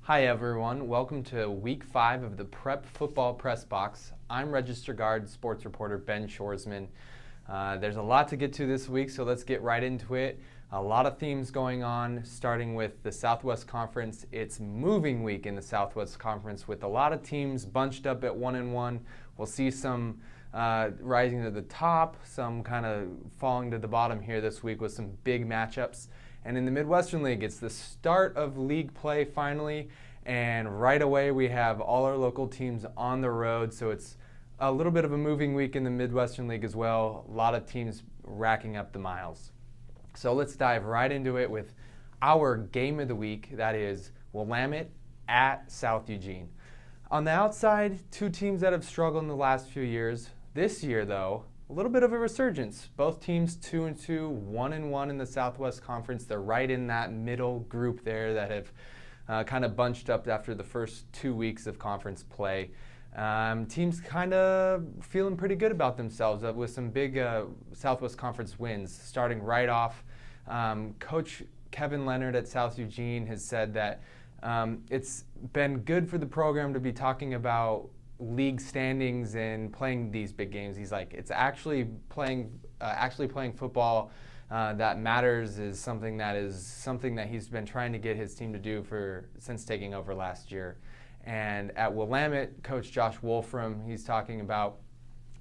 Hi everyone, welcome to week 5 of the Prep Football Press Box. I'm registered guard sports reporter Ben Schorzman. There's a lot to get to this week, so let's get right into it. A lot of themes going on, starting with the Southwest Conference. It's moving week in the Southwest Conference with a lot of teams bunched up at 1-1. We'll see some rising to the top, some kind of falling to the bottom here this week with some big matchups. And in the Midwestern League, it's the start of league play finally, and right away we have all our local teams on the road, so it's a little bit of a moving week in the Midwestern League as well. A lot of teams racking up the miles. So let's dive right into it with our game of the week. That is Willamette at South Eugene. On the outside, two teams that have struggled in the last few years. This year, though, a little bit of a resurgence. Both teams 2-2, 1-1 in the Southwest Conference. They're right in that middle group there that have kind of bunched up after the first 2 weeks of conference play. Teams kind of feeling pretty good about themselves with some big Southwest Conference wins. Starting right off, Coach Kevin Leonard at South Eugene has said that it's been good for the program to be talking about league standings and playing these big games. He's like, it's actually playing football that matters is something that he's been trying to get his team to do since taking over last year. And at Willamette, Coach Josh Wolfram, he's talking about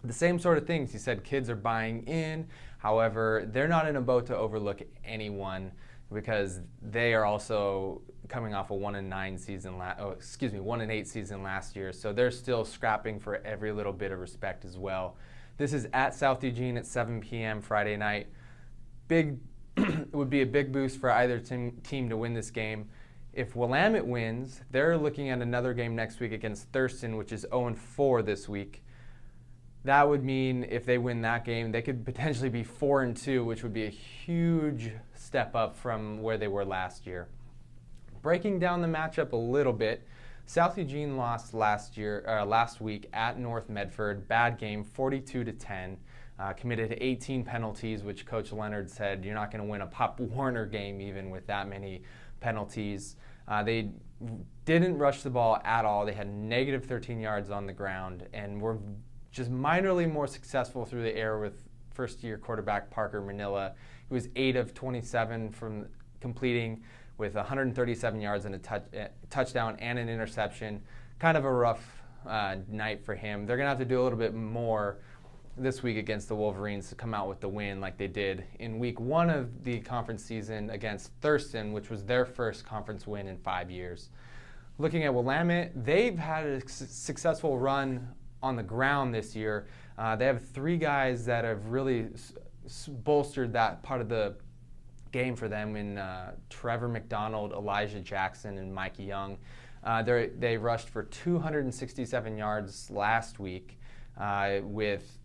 the same sort of things. He said kids are buying in. However, they're not in a boat to overlook anyone because they are also coming off a 1-8 season last year. So they're still scrapping for every little bit of respect as well. This is at South Eugene at 7 p.m. Friday night. It would be a big boost for either team to win this game. If Willamette wins, they're looking at another game next week against Thurston, which is 0-4 this week. That would mean if they win that game, they could potentially be 4-2, which would be a huge step up from where they were last year. Breaking down the matchup a little bit, South Eugene lost last week at North Medford. Bad game, 42-10. Committed 18 penalties, which Coach Leonard said you're not going to win a Pop Warner game even with that many penalties. They didn't rush the ball at all. They had negative 13 yards on the ground and were just minorly more successful through the air with first-year quarterback Parker Manila. He was 8 of 27 from completing with 137 yards and a touchdown and an interception. Kind of a rough night for him. They're going to have to do a little bit more this week against the Wolverines to come out with the win like they did in week 1 of the conference season against Thurston, which was their first conference win in 5 years. Looking at Willamette, they've had a successful run on the ground this year. They have 3 guys that have really bolstered that part of the game for them in Trevor McDonald, Elijah Jackson, and Mikey Young. They rushed for 267 yards last week with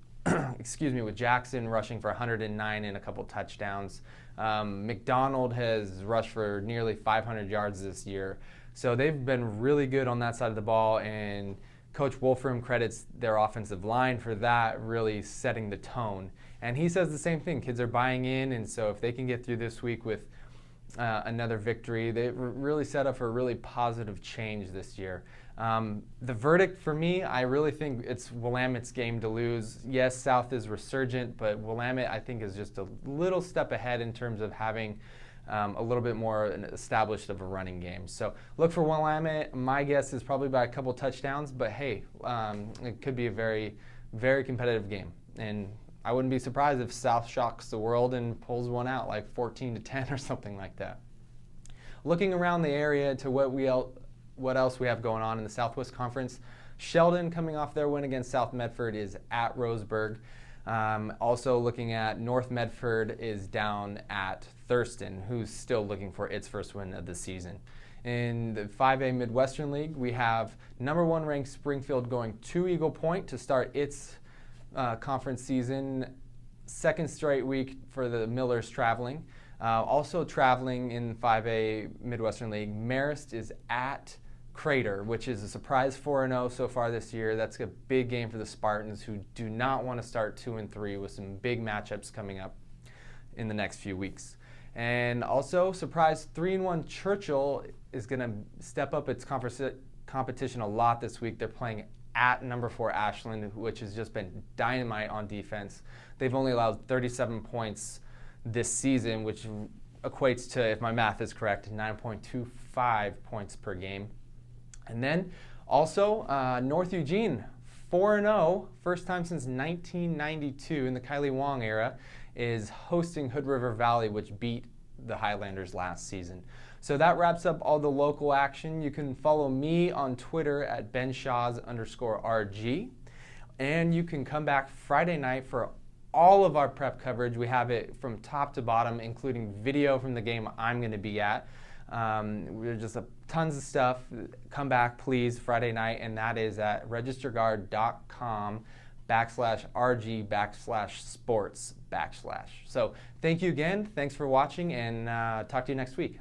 Jackson rushing for 109 and a couple touchdowns. McDonald has rushed for nearly 500 yards this year. So they've been really good on that side of the ball, and Coach Wolfram credits their offensive line for that, really setting the tone. And he says the same thing. Kids are buying in, and so if they can get through this week with another victory, they really set up for a really positive change this year. The verdict for me, I really think it's Willamette's game to lose. Yes, South is resurgent, but Willamette, I think, is just a little step ahead in terms of having a little bit more established of a running game. So look for Willamette. My guess is probably by a couple touchdowns, but hey, it could be a very, very competitive game. And I wouldn't be surprised if South shocks the world and pulls one out like 14-10 or something like that. Looking around the area to what else we have going on in the Southwest Conference, Sheldon, coming off their win against South Medford, is at Roseburg. Also looking at North Medford is down at Thurston, who's still looking for its first win of the season. In the 5A Midwestern League, we have number 1 ranked Springfield going to Eagle Point to start its conference season. Second straight week for the Millers traveling. Also traveling in 5A Midwestern League, Marist is at Crater, which is a surprise 4-0 so far this year. That's a big game for the Spartans, who do not want to start 2-3 with some big matchups coming up in the next few weeks. And also, surprise, 3-1 Churchill is going to step up its competition a lot this week. They're playing at number 4 Ashland, which has just been dynamite on defense. They've only allowed 37 points this season, which equates to, if my math is correct, 9.25 points per game. And then also North Eugene, 4-0, first time since 1992 in the Kylie Wong era, is hosting Hood River Valley, which beat the Highlanders last season. So that wraps up all the local action. You can follow me on Twitter at BenSchoz_RG. And you can come back Friday night for all of our prep coverage. We have it from top to bottom, including video from the game I'm going to be at. We're just tons of stuff. Come back, please, Friday night, and that is at registerguard.com/RG/sports/. So thank you again. Thanks for watching, and talk to you next week.